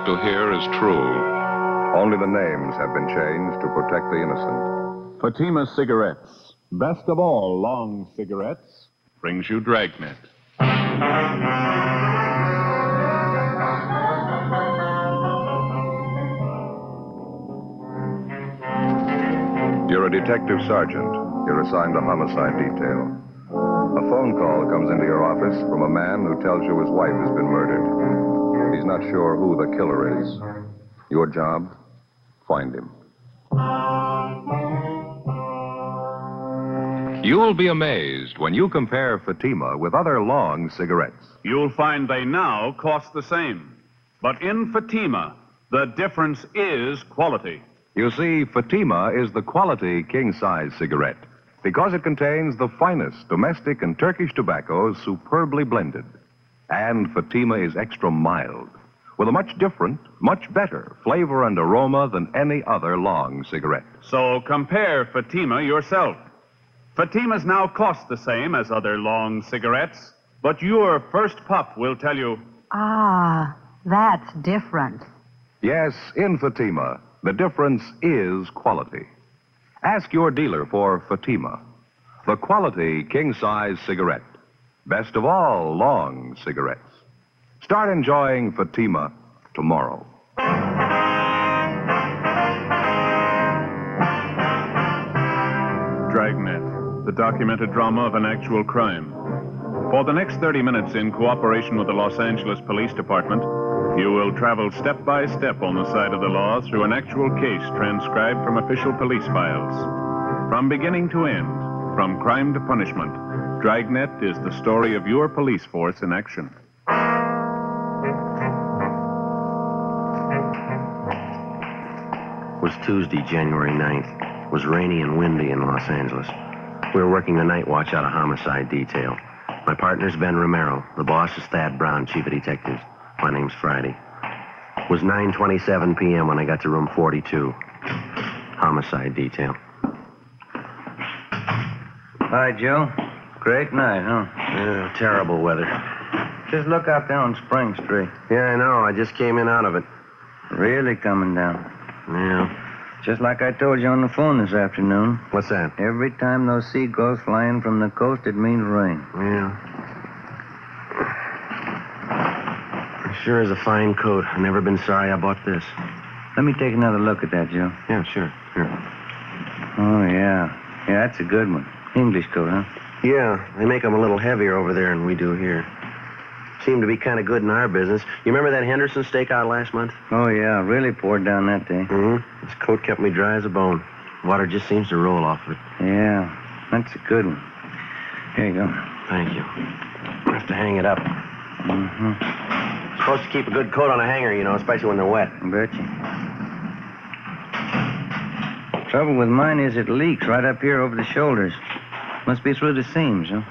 about to hear is true. Only the names have been changed to protect the innocent. Fatima Cigarettes, best of all long cigarettes, brings you Dragnet. You're a detective sergeant. You're assigned to homicide detail. A phone call comes into your office from a man who tells you his wife has been murdered. He's not sure who the killer is. Your job? Find him. You'll be amazed when you compare Fatima with other long cigarettes. You'll find they now cost the same. But in Fatima, the difference is quality. You see, Fatima is the quality king-size cigarette because it contains the finest domestic and Turkish tobaccos superbly blended. And Fatima is extra mild, with a much different, much better flavor and aroma than any other long cigarette. So compare Fatima yourself. Fatimas now cost the same as other long cigarettes, but your first puff will tell you... Ah, that's different. Yes, in Fatima, the difference is quality. Ask your dealer for Fatima, the quality king-size cigarette. Best of all long cigarettes. Start enjoying Fatima tomorrow. Dragnet, the documented drama of an actual crime. For the next 30 minutes, in cooperation with the Los Angeles Police Department, you will travel step by step on the side of the law through an actual case transcribed from official police files. From beginning to end, from crime to punishment, Dragnet is the story of your police force in action. It was Tuesday, January 9th. It was rainy and windy in Los Angeles. We were working the night watch out of homicide detail. My partner's Ben Romero. The boss is Thad Brown, chief of detectives. My name's Friday. It was 9:27 p.m. when I got to room 42. Homicide detail. Hi, Joe. Great night, huh? Yeah, terrible weather. Just look out there on Spring Street. Yeah, I know. I just came in out of it. Really coming down. Yeah. Just like I told you on the phone this afternoon. What's that? Every time those seagulls fly in from the coast, it means rain. Yeah. It sure is a fine coat. I've never been sorry I bought this. Let me take another look at that, Joe. Yeah, sure. Here. Oh, yeah. Yeah, that's a good one. English coat, huh? Yeah, they make them a little heavier over there than we do here. Seem to be kind of good in our business. You remember that Henderson stakeout last month? Oh, yeah. Really poured down that day. Mm-hmm. This coat kept me dry as a bone. Water just seems to roll off of it. Yeah, that's a good one. Here you go. Thank you. I have to hang it up. Mm-hmm. Supposed to keep a good coat on a hanger, you know, especially when they're wet. I bet you. Trouble with mine is it leaks right up here over the shoulders. Must be through the seams, huh?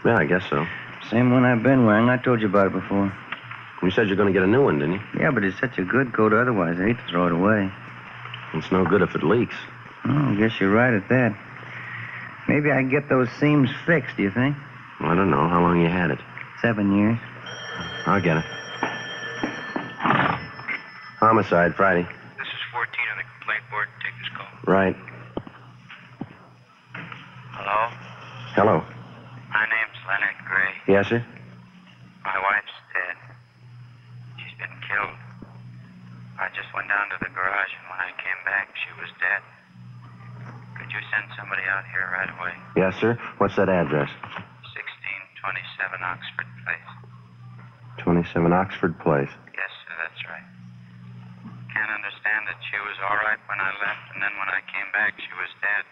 Yeah, I guess so. Same one I've been wearing. I told you about it before. You said you're going to get a new one, didn't you? Yeah, but it's such a good coat otherwise. I hate to throw it away. It's no good if it leaks. Oh, I guess you're right at that. Maybe I can get those seams fixed, do you think? I don't know. How long you had it? 7 years. I'll get it. Homicide, Friday. This is 14 on the complaint board. Take this call. Right. Hello? Hello. My name's Leonard Gray. Yes, sir? My wife's dead. She's been killed. I just went down to the garage, and when I came back, she was dead. Could you send somebody out here right away? Yes, sir. What's that address? 1627 Oxford Place. 27 Oxford Place. Yes, sir, that's right. Can't understand that she was all right when I left, and then when I came back, she was dead.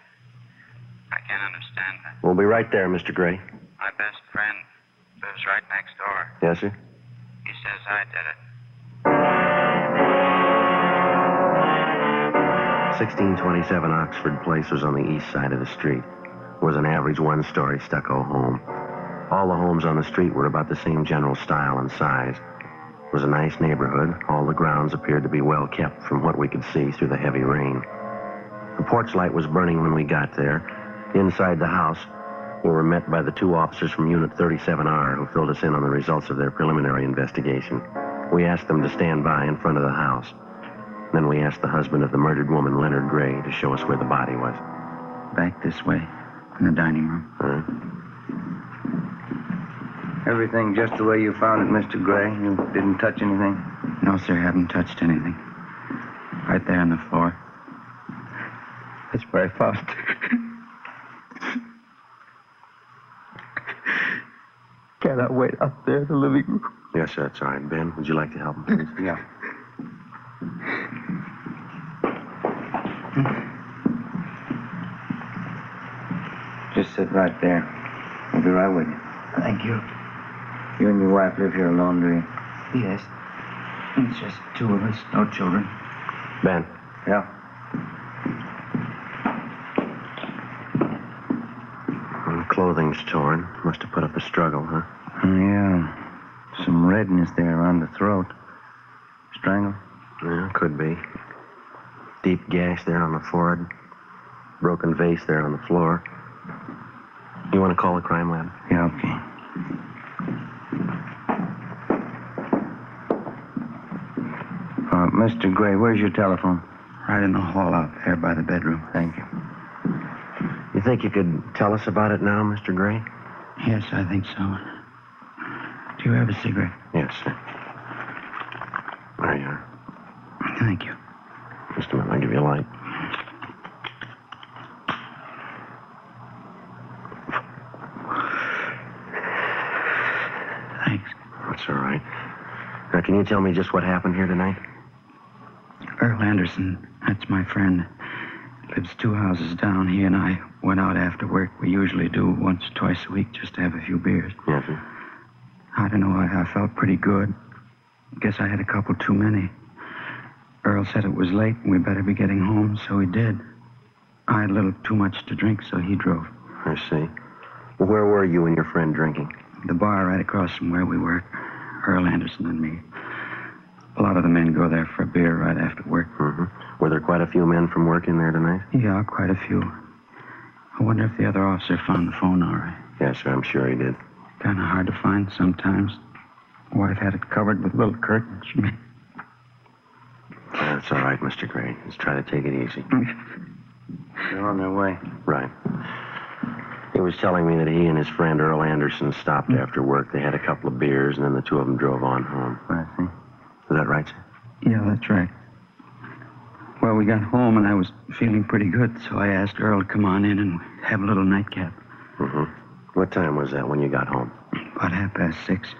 I can't understand that. We'll be right there, Mr. Gray. My best friend lives right next door. Yes, sir? He says I did it. 1627 Oxford Place was on the east side of the street. It was an average one-story stucco home. All the homes on the street were about the same general style and size. It was a nice neighborhood. All the grounds appeared to be well kept from what we could see through the heavy rain. The porch light was burning when we got there. Inside the house, we were met by the two officers from Unit 37R who filled us in on the results of their preliminary investigation. We asked them to stand by in front of the house. Then we asked the husband of the murdered woman, Leonard Gray, to show us where the body was. Back this way, in the dining room. Everything just the way you found it, Mr. Gray? You didn't touch anything? No, sir, haven't touched anything. Right there on the floor. That's where I found it. Cannot wait up there in the living room. Yes, sir, that's all right. Ben, would you like to help him, please? Yeah. Just sit right there. I'll be right with you. Thank you. You and your wife live here alone, do you? Yes. It's just two of us, no children. Ben. Yeah. Well, clothing's torn. Must have put up a struggle, huh? Yeah. Some redness there around the throat. Strangled? Yeah, could be. Deep gash there on the forehead. Broken vase there on the floor. You want to call the crime lab? Yeah, okay. Mr. Gray, where's your telephone? Right in the hall out there by the bedroom. Thank you. You think you could tell us about it now, Mr. Gray? Yes, I think so. Do you have a cigarette? Yes, sir. There you are. Thank you. Just a minute, I'll give you a light. Thanks. That's all right. Now, can you tell me just what happened here tonight? Earl Anderson, that's my friend. Lives 2 houses down. He and I went out after work. We usually do once or twice a week just to have a few beers. Yes, sir. I don't know, I felt pretty good. Guess I had a couple too many. Earl said it was late and we better be getting home, so he did. I had a little too much to drink, so he drove. I see. Well, where were you and your friend drinking? The bar right across from where we work. Earl Anderson and me. A lot of the men go there for a beer right after work. Mm-hmm. Were there quite a few men from work in there tonight? Yeah, quite a few. I wonder if the other officer found the phone all right. Yes, sir, I'm sure he did. Kind of hard to find sometimes. Wife had it covered with little curtains. That's all right, Mr. Gray. Let's try to take it easy. They're on their way. Right. He was telling me that he and his friend Earl Anderson stopped after work. They had a couple of beers, and then the two of them drove on home. I see. Is that right, sir? Yeah, that's right. Well, we got home, and I was feeling pretty good, so I asked Earl to come on in and have a little nightcap. Mm-hmm. What time was that when you got home? About 6:30.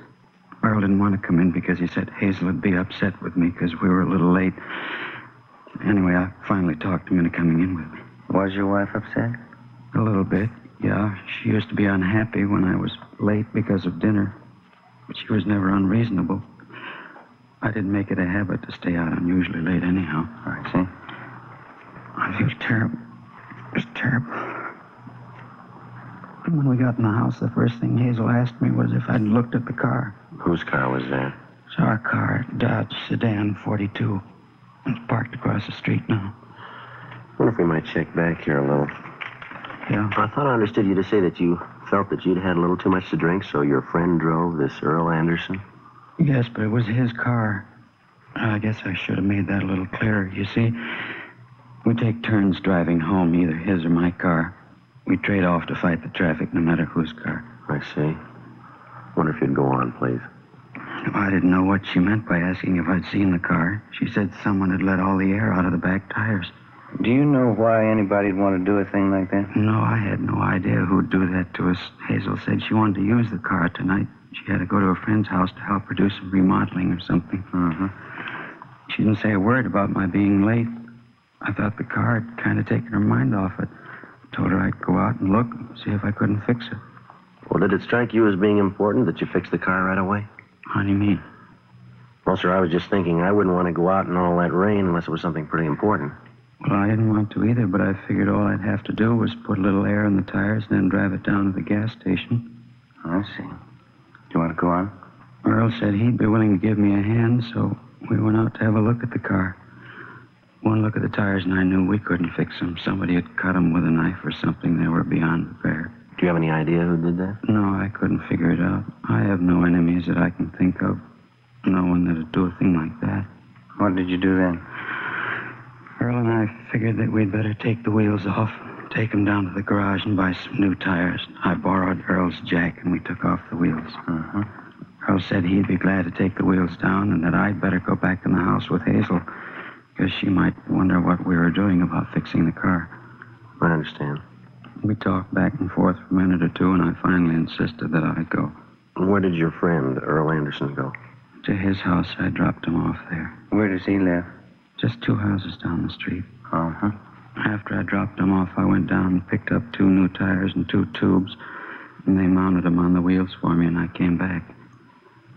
Earl didn't want to come in because he said Hazel would be upset with me because we were a little late. Anyway, I finally talked him into coming in with me. Was your wife upset? A little bit, yeah. She used to be unhappy when I was late because of dinner, but she was never unreasonable. I didn't make it a habit to stay out unusually late anyhow. I see. I feel terrible. Just terrible. And when we got in the house, the first thing Hazel asked me was if I'd looked at the car. Whose car was that? It's our car, Dodge Sedan 42. It's parked across the street now. I wonder if we might check back here a little. Yeah. I thought I understood you to say that you felt that you'd had a little too much to drink, so your friend drove this Earl Anderson? Yes, but it was his car. I guess I should have made that a little clearer. You see, we take turns driving home, either his or my car. We trade off to fight the traffic, no matter whose car. I see. Wonder if you'd go on, please. I didn't know what she meant by asking if I'd seen the car. She said someone had let all the air out of the back tires. Do you know why anybody'd want to do a thing like that? No, I had no idea who'd do that to us. Hazel said she wanted to use the car tonight. She had to go to a friend's house to help her do some remodeling or something. Mm-hmm. She didn't say a word about my being late. I thought the car had kind of taken her mind off it. Told her I'd go out and look and see if I couldn't fix it. Well, did it strike you as being important that you fix the car right away? How do you mean? Well, sir, I was just thinking I wouldn't want to go out in all that rain unless it was something pretty important. Well, I didn't want to either, but I figured all I'd have to do was put a little air in the tires and then drive it down to the gas station. I see. Do you want to go on? Earl said he'd be willing to give me a hand, so we went out to have a look at the car. One look at the tires, and I knew we couldn't fix them. Somebody had cut them with a knife or something. They were beyond repair. Do you have any idea who did that? No, I couldn't figure it out. I have no enemies that I can think of. No one that'd do a thing like that. What did you do then? Earl and I figured that we'd better take the wheels off, take them down to the garage and buy some new tires. I borrowed Earl's jack and we took off the wheels. Uh-huh. Earl said he'd be glad to take the wheels down and that I'd better go back in the house with Hazel because she might wonder what we were doing about fixing the car. I understand. We talked back and forth for a minute or two and I finally insisted that I go. Where did your friend, Earl Anderson, go? To his house. I dropped him off there. Where does he live? Just 2 houses down the street. Uh-huh. After I dropped him off, I went down and picked up 2 new tires and 2 tubes, and they mounted them on the wheels for me, and I came back.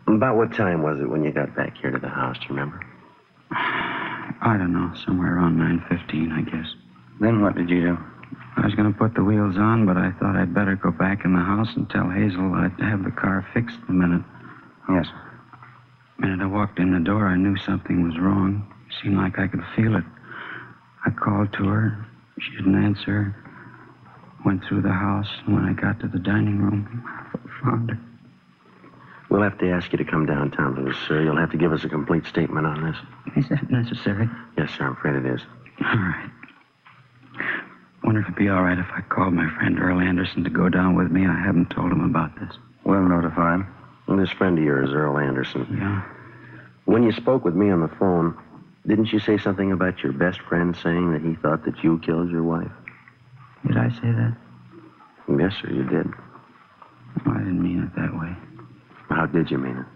About what time was it when you got back here to the house, do you remember? I don't know, somewhere around 9:15, I guess. Then what did you do? I was going to put the wheels on, but I thought I'd better go back in the house and tell Hazel I'd have the car fixed in a minute. Yes. The minute I walked in the door, I knew something was wrong. It seemed like I could feel it. I called to her. She didn't answer. Went through the house, and when I got to the dining room, I found her. We'll have to ask you to come downtown with us, sir. You'll have to give us a complete statement on this. Is that necessary? Yes, sir, I'm afraid it is. All right. Wonder if it'd be all right if I called my friend Earl Anderson to go down with me. I haven't told him about this. We'll notify him. And this friend of yours, Earl Anderson. Yeah. When you spoke with me on the phone, didn't you say something about your best friend saying that he thought that you killed your wife? Did I say that? Yes, sir, you did. Oh, I didn't mean it that way. How did you mean it?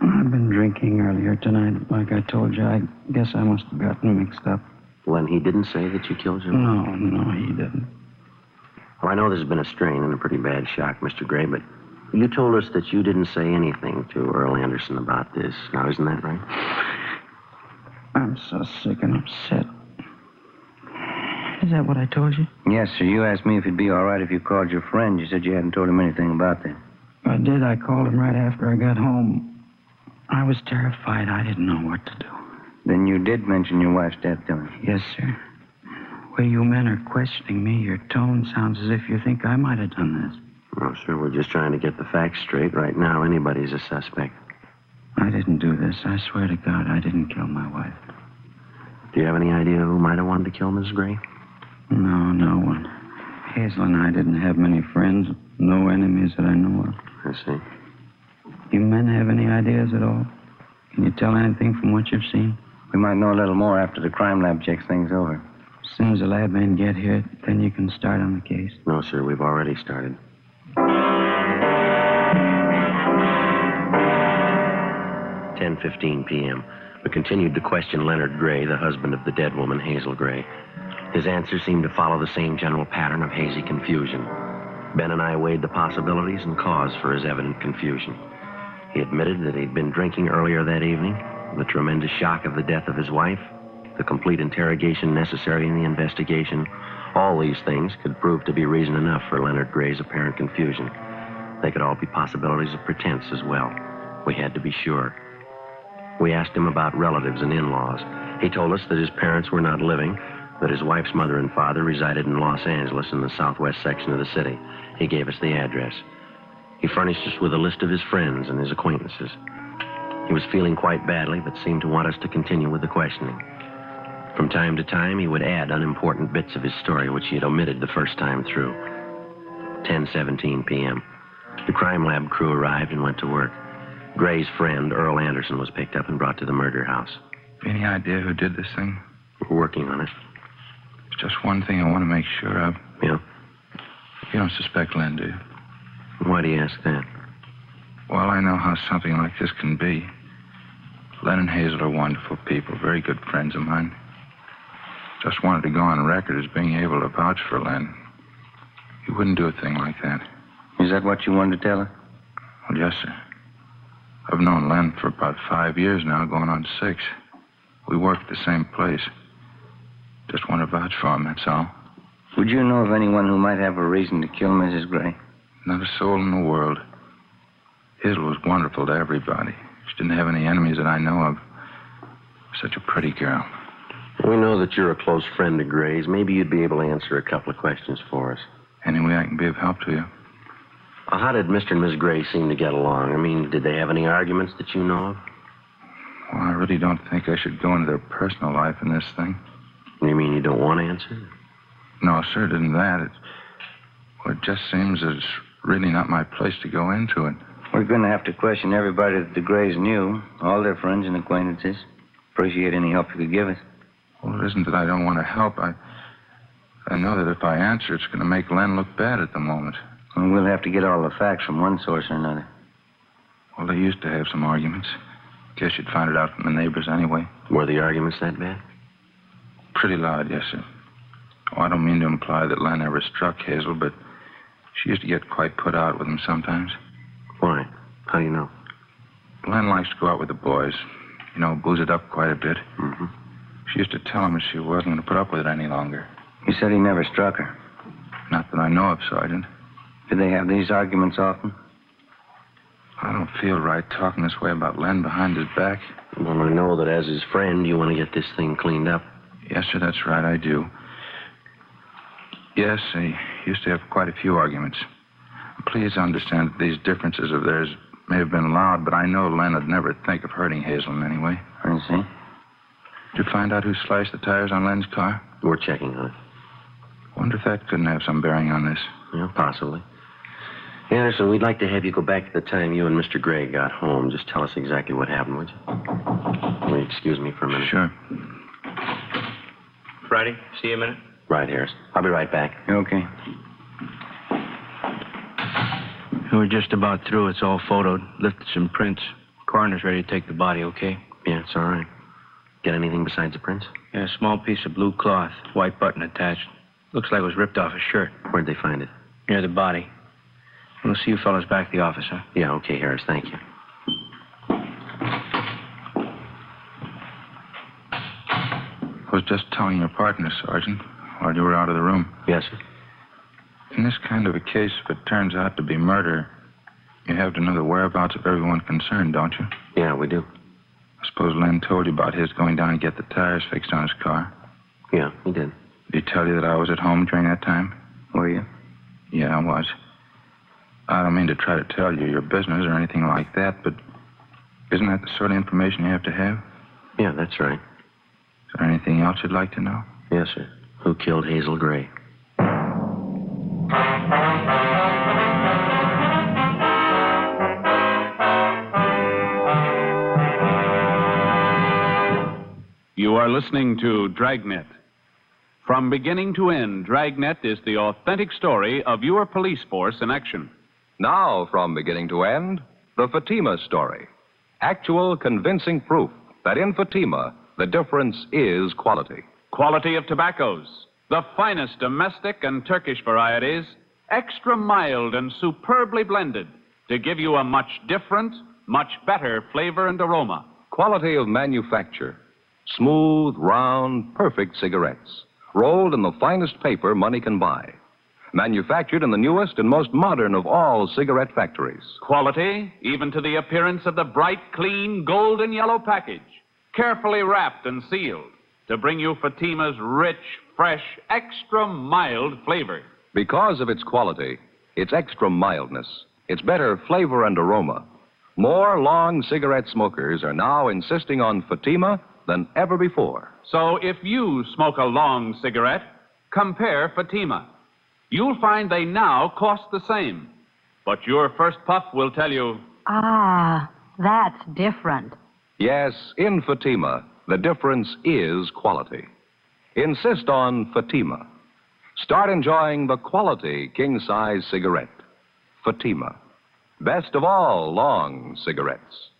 I've been drinking earlier tonight. Like I told you, I guess I must have gotten mixed up. Well, and he didn't say that you killed your wife? No, he didn't. Well, I know there's been a strain and a pretty bad shock, Mr. Gray, but you told us that you didn't say anything to Earl Anderson about this. Now, isn't that right? I'm so sick and upset. Is that what I told you? Yes, sir. You asked me if it'd be all right if you called your friend. You said you hadn't told him anything about that. I did. I called him right after I got home. I was terrified. I didn't know what to do. Then you did mention your wife's death to him? Yes, sir. The way you men are questioning me, your tone sounds as if you think I might have done this. No, sir, we're just trying to get the facts straight. Right now, anybody's a suspect. I didn't do this. I swear to God, I didn't kill my wife. Do you have any idea who might have wanted to kill Mrs. Gray? No one. Hazel and I didn't have many friends. No enemies that I know of. I see. You men have any ideas at all? Can you tell anything from what you've seen? We might know a little more after the crime lab checks things over. As soon as the lab men get here, then you can start on the case. No, sir, we've already started. 10:15 p.m. We continued to question Leonard Gray, the husband of the dead woman, Hazel Gray. His answers seemed to follow the same general pattern of hazy confusion. Ben and I weighed the possibilities and cause for his evident confusion. He admitted that he'd been drinking earlier that evening, the tremendous shock of the death of his wife, the complete interrogation necessary in the investigation. All these things could prove to be reason enough for Leonard Gray's apparent confusion. They could all be possibilities of pretense as well. We had to be sure. We asked him about relatives and in-laws. He told us that his parents were not living, that his wife's mother and father resided in Los Angeles in the southwest section of the city. He gave us the address. He furnished us with a list of his friends and his acquaintances. He was feeling quite badly, but seemed to want us to continue with the questioning. From time to time, he would add unimportant bits of his story, which he had omitted the first time through. 10:17 p.m. The crime lab crew arrived and went to work. Gray's friend, Earl Anderson, was picked up and brought to the murder house. Any idea who did this thing? We're working on it. There's just one thing I want to make sure of. Yeah? You don't suspect Len, do you? Why do you ask that? Well, I know how something like this can be. Len and Hazel are wonderful people, very good friends of mine. Just wanted to go on record as being able to vouch for Len. He wouldn't do a thing like that. Is that what you wanted to tell her? Well, yes, sir. I've known Len for about 5 years now, going on 6. We work at the same place. Just want to vouch for him, that's all. Would you know of anyone who might have a reason to kill Mrs. Gray? Not a soul in the world. Hazel was wonderful to everybody. She didn't have any enemies that I know of. Such a pretty girl. We know that you're a close friend of Gray's. Maybe you'd be able to answer a couple of questions for us. Any way I can be of help to you. How did Mr. and Miss Gray seem to get along? I mean, did they have any arguments that you know of? Well, I really don't think I should go into their personal life in this thing. You mean you don't want to answer? No, sir, it isn't that. It just seems that it's really not my place to go into it. We're going to have to question everybody that the Grays knew, all their friends and acquaintances. Appreciate any help you could give us. Well, it isn't that I don't want to help. I know that if I answer, it's going to make Len look bad at the moment. And we'll have to get all the facts from one source or another. Well, they used to have some arguments. Guess you'd find it out from the neighbors anyway. Were the arguments that bad? Pretty loud, yes, sir. Oh, I don't mean to imply that Len ever struck Hazel, but she used to get quite put out with him sometimes. Why? How do you know? Len likes to go out with the boys. You know, booze it up quite a bit. Mm-hmm. She used to tell him that she wasn't going to put up with it any longer. You said he never struck her. Not that I know of, Sergeant. Did they have these arguments often? I don't feel right talking this way about Len behind his back. Well, I know that as his friend, you want to get this thing cleaned up. Yes, sir, that's right, I do. Yes, they used to have quite a few arguments. Please understand that these differences of theirs may have been loud, but I know Len would never think of hurting Hazel in any way. I see. Did you find out who slashed the tires on Len's car? We're checking on it. Wonder if that couldn't have some bearing on this. Yeah, possibly. Anderson, we'd like to have you go back to the time you and Mr. Gray got home. Just tell us exactly what happened, would you? Will you excuse me for a minute? Sure. Friday, see you a minute. Right, Harris. I'll be right back. Okay. We're just about through. It's all photoed. Lifted some prints. Coroner's ready to take the body, okay? Yeah, it's all right. Get anything besides the prints? Yeah, a small piece of blue cloth, white button attached. Looks like it was ripped off a shirt. Where'd they find it? Near the body. We'll see you fellas back at the office, huh? Yeah, okay, Harris. Thank you. I was just telling your partner, Sergeant, while you were out of the room. Yes, sir. In this kind of a case, if it turns out to be murder, you have to know the whereabouts of everyone concerned, don't you? Yeah, we do. I suppose Len told you about his going down and get the tires fixed on his car. Yeah, he did. Did he tell you that I was at home during that time? Were you? Yeah, I was. I don't mean to try to tell you your business or anything like that, but isn't that the sort of information you have to have? Yeah, that's right. Is there anything else you'd like to know? Yes, sir. Who killed Hazel Gray? You are listening to Dragnet. From beginning to end, Dragnet is the authentic story of your police force in action. Now, from beginning to end, the Fatima story. Actual convincing proof that in Fatima, the difference is quality. Quality of tobaccos, the finest domestic and Turkish varieties, extra mild and superbly blended to give you a much different, much better flavor and aroma. Quality of manufacture. Smooth, round, perfect cigarettes. Rolled in the finest paper money can buy. Manufactured in the newest and most modern of all cigarette factories. Quality, even to the appearance of the bright, clean, golden yellow package. Carefully wrapped and sealed to bring you Fatima's rich, fresh, extra mild flavor. Because of its quality, its extra mildness, its better flavor and aroma, more long cigarette smokers are now insisting on Fatima than ever before. So if you smoke a long cigarette, compare Fatima. You'll find they now cost the same. But your first puff will tell you, Ah, that's different. Yes, in Fatima, the difference is quality. Insist on Fatima. Start enjoying the quality king-size cigarette. Fatima. Best of all long cigarettes.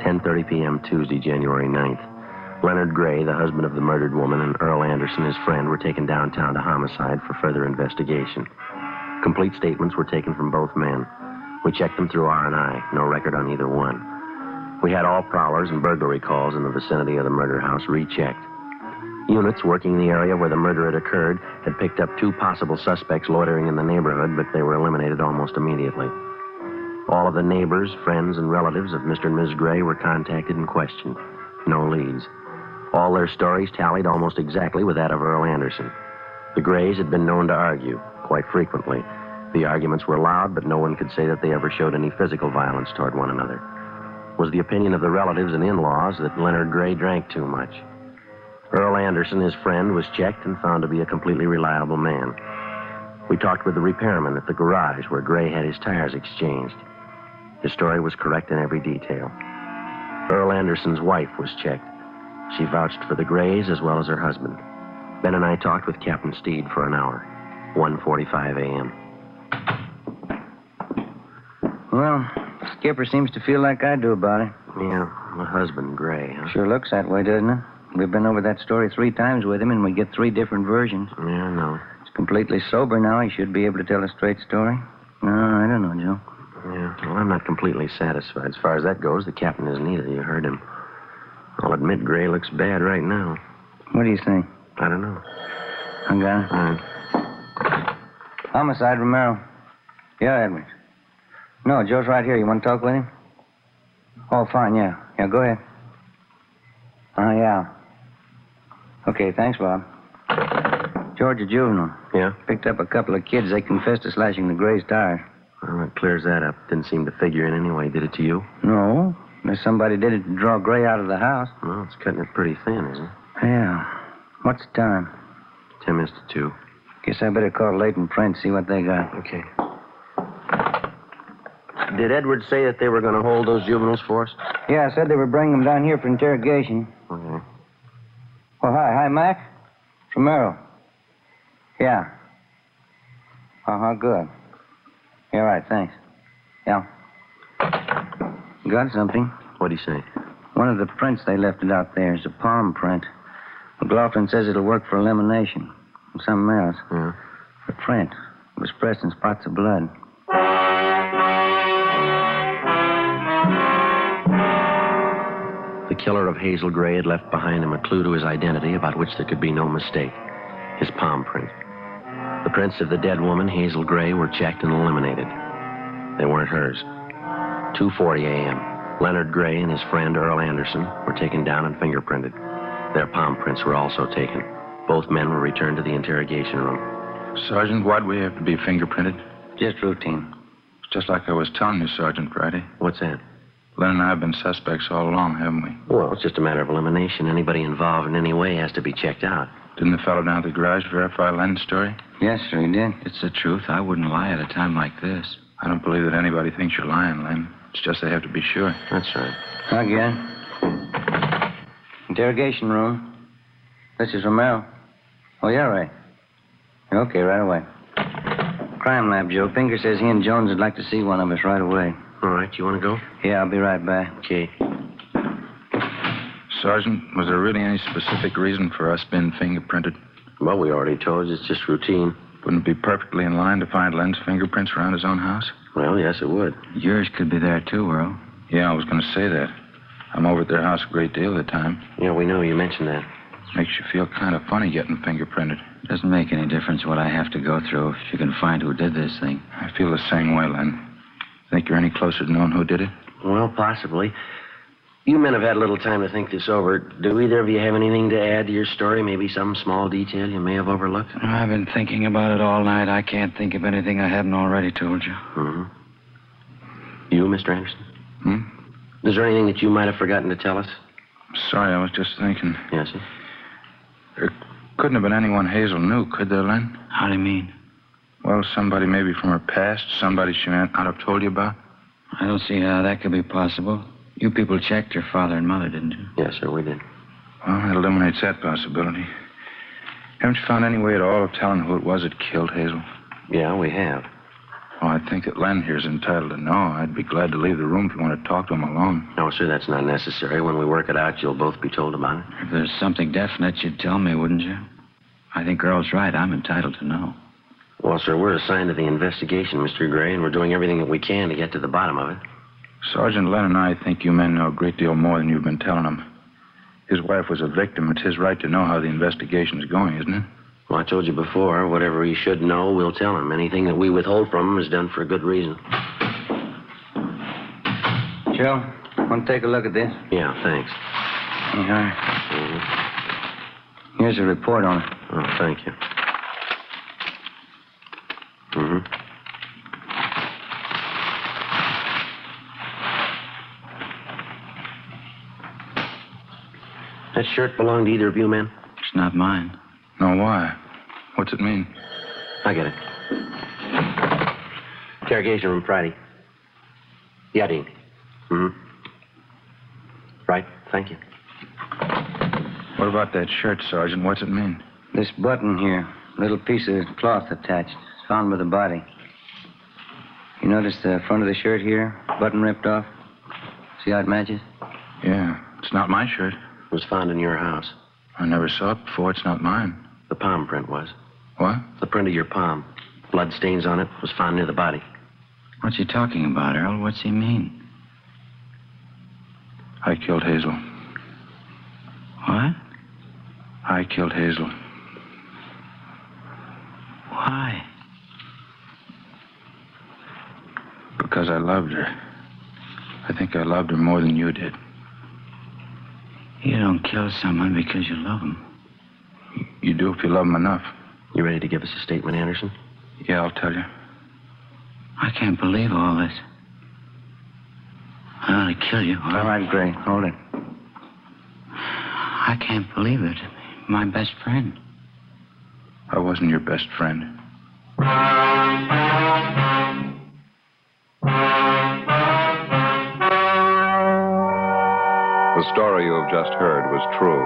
10:30 p.m. Tuesday, January 9th. Leonard Gray, the husband of the murdered woman, and Earl Anderson, his friend, were taken downtown to homicide for further investigation. Complete statements were taken from both men. We checked them through R&I. No record on either one. We had all prowlers and burglary calls in the vicinity of the murder house rechecked. Units working in the area where the murder had occurred had picked up 2 possible suspects loitering in the neighborhood, but they were eliminated almost immediately. All of the neighbors, friends, and relatives of Mr. and Ms. Gray were contacted and questioned. No leads. All their stories tallied almost exactly with that of Earl Anderson. The Grays had been known to argue. quite frequently. The arguments were loud, but no one could say that they ever showed any physical violence toward one another. It was the opinion of the relatives and in-laws that Leonard Gray drank too much. Earl Anderson, his friend, was checked and found to be a completely reliable man. We talked with the repairman at the garage where Gray had his tires exchanged. His story was correct in every detail. Earl Anderson's wife was checked. She vouched for the Grays as well as her husband. Ben and I talked with Captain Steed for an hour, 1:45 a.m. Well, Skipper seems to feel like I do about it. Yeah, my husband, Gray, huh? Sure looks that way, doesn't it? We've been over that story 3 times with him, and we get 3 different versions. Yeah, I know. He's completely sober now. He should be able to tell a straight story. No, I don't know, Joe. Yeah, well, I'm not completely satisfied. As far as that goes, the captain isn't either. You heard him. I'll admit Gray looks bad right now. What do you think? I don't know. I got it. All right. Homicide, Romero. Yeah, Edwards. No, Joe's right here. You want to talk with him? Oh, fine, yeah. Yeah, go ahead. Yeah. Okay, thanks, Bob. George, a juvenile. Yeah? Picked up a couple of kids. They confessed to slashing the Gray's tires. Well, that clears that up. Didn't seem to figure in anyway. Did it to you? No. Unless somebody did it to draw Gray out of the house. Well, it's cutting it pretty thin, isn't it? Yeah. What's the time? 10 minutes to 2. Guess I better call Leighton Print, see what they got. Okay. Did Edwards say that they were going to hold those juveniles for us? Yeah, I said they were bringing them down here for interrogation. Okay. Oh, hi. Hi, Mac. From Merrill. Yeah. Uh-huh, good. Yeah, right, thanks. Yeah. Got something. What'd he say? One of the prints they left it out there is a palm print. McLaughlin says it'll work for elimination. And something else. Yeah. The print was pressed in spots of blood. The killer of Hazel Gray had left behind him a clue to his identity about which there could be no mistake. His palm print. The prints of the dead woman, Hazel Gray, were checked and eliminated. They weren't hers. 2:40 a.m. Leonard Gray and his friend Earl Anderson were taken down and fingerprinted. Their palm prints were also taken. Both men were returned to the interrogation room. Sergeant, why'd we have to be fingerprinted? Just routine. It's just like I was telling you, Sergeant Friday. What's that? Len and I have been suspects all along, haven't we? Well, it's just a matter of elimination. Anybody involved in any way has to be checked out. Didn't the fellow down at the garage verify Len's story? Yes, sir, he did. It's the truth. I wouldn't lie at a time like this. I don't believe that anybody thinks you're lying, Len. It's just they have to be sure. That's right. I get it. Interrogation room. This is Romero. Oh, yeah, right. Okay, right away. Crime lab, Joe. Pinker says he and Jones would like to see one of us right away. All right, you want to go? Yeah, I'll be right back. Okay. Sergeant, was there really any specific reason for us being fingerprinted? Well, we already told you it's just routine. Wouldn't it be perfectly in line to find Len's fingerprints around his own house? Well, yes, it would. Yours could be there, too, Earl. Yeah, I was going to say that. I'm over at their house a great deal of the time. Yeah, we know. You mentioned that. Makes you feel kind of funny getting fingerprinted. Doesn't make any difference what I have to go through if you can find who did this thing. I feel the same way, Len. Think you're any closer to knowing who did it? Well, possibly. You men have had a little time to think this over. Do either of you have anything to add to your story? Maybe some small detail you may have overlooked? I've been thinking about it all night. I can't think of anything I haven't already told you. Mm-hmm. You, Mr. Anderson? Hmm? Is there anything that you might have forgotten to tell us? Sorry, I was just thinking. Yes, sir? There couldn't have been anyone Hazel knew, could there, Len? How do you mean? Well, somebody maybe from her past, somebody she may not have told you about. I don't see how that could be possible. You people checked your father and mother, didn't you? Yes, sir, we did. Well, that eliminates that possibility. Haven't you found any way at all of telling who it was that killed Hazel? Yeah, we have. Oh, I think that Len here's entitled to know. I'd be glad to leave the room if you want to talk to him alone. No, sir, that's not necessary. When we work it out, you'll both be told about it. If there's something definite, you'd tell me, wouldn't you? I think Earl's right. I'm entitled to know. Well, sir, we're assigned to the investigation, Mr. Gray, and we're doing everything that we can to get to the bottom of it. Sergeant Len and I think you men know a great deal more than you've been telling him. His wife was a victim. It's his right to know how the investigation's going, isn't it? Well, I told you before, whatever he should know, we'll tell him. Anything that we withhold from him is done for a good reason. Joe, want to take a look at this? Yeah, thanks. Here's a report on it. Oh, thank you. That shirt belong to either of you men? It's not mine. No, why? What's it mean? I get it. Interrogation room Friday. Yeah, Dean. Mm-hmm. Right, thank you. What about that shirt, Sergeant? What's it mean? This button here, little piece of cloth attached. It's found by the body. You notice the front of the shirt here? Button ripped off? See how it matches? Yeah, it's not my shirt. It was found in your house. I never saw it before. It's not mine. The palm print was. What? The print of your palm. Blood stains on it was found near the body. What's he talking about, Earl? What's he mean? I killed Hazel. What? I killed Hazel. Why? Because I loved her. I think I loved her more than you did. You don't kill someone because you love them. You do if you love them enough. You ready to give us a statement, Anderson? Yeah, I'll tell you. I can't believe all this. I ought to kill you. All right, Gray, hold it. I can't believe it. My best friend. I wasn't your best friend. The story you have just heard was true.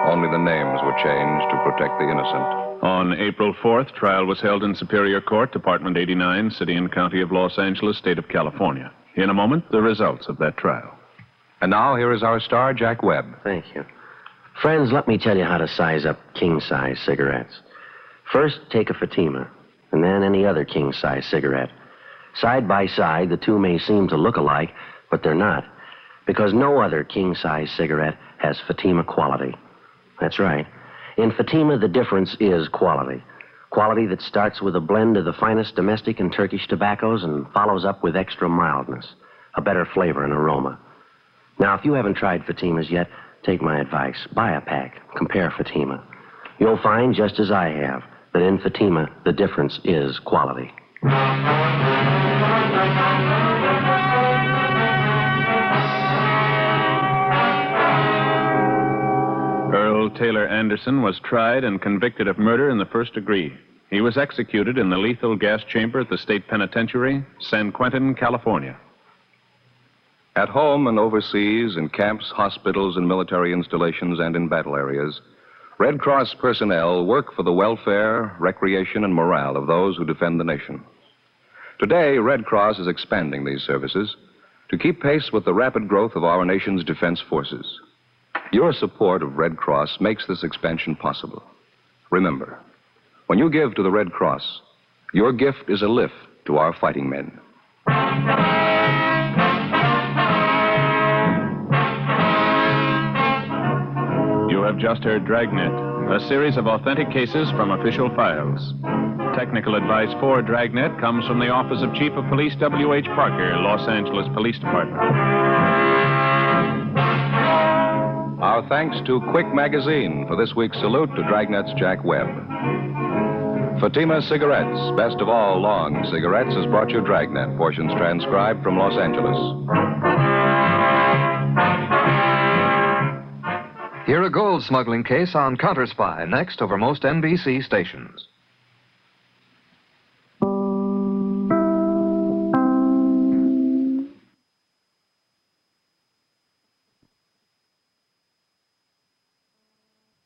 Only the names were changed to protect the innocent. On April 4th, trial was held in Superior Court, Department 89, City and County of Los Angeles, State of California. In a moment, the results of that trial. And now, here is our star, Jack Webb. Thank you. Friends, let me tell you how to size up king-size cigarettes. First, take a Fatima, and then any other king-size cigarette. Side by side, the two may seem to look alike, but they're not, because no other king-size cigarette has Fatima quality. That's right. In Fatima, the difference is quality. Quality that starts with a blend of the finest domestic and Turkish tobaccos and follows up with extra mildness, a better flavor and aroma. Now, if you haven't tried Fatimas yet, take my advice. Buy a pack. Compare Fatima. You'll find, just as I have, that in Fatima, the difference is quality. Earl Taylor Anderson was tried and convicted of murder in the first degree. He was executed in the lethal gas chamber at the state penitentiary, San Quentin, California. At home and overseas, in camps, hospitals, and military installations, and in battle areas, Red Cross personnel work for the welfare, recreation, and morale of those who defend the nation. Today, Red Cross is expanding these services to keep pace with the rapid growth of our nation's defense forces. Your support of Red Cross makes this expansion possible. Remember, when you give to the Red Cross, your gift is a lift to our fighting men. You have just heard Dragnet, a series of authentic cases from official files. Technical advice for Dragnet comes from the Office of Chief of Police W.H. Parker, Los Angeles Police Department. Our thanks to Quick Magazine for this week's salute to Dragnet's Jack Webb. Fatima Cigarettes, best of all long cigarettes, has brought you Dragnet, portions transcribed from Los Angeles. Hear a gold smuggling case on Counterspy next over most NBC stations.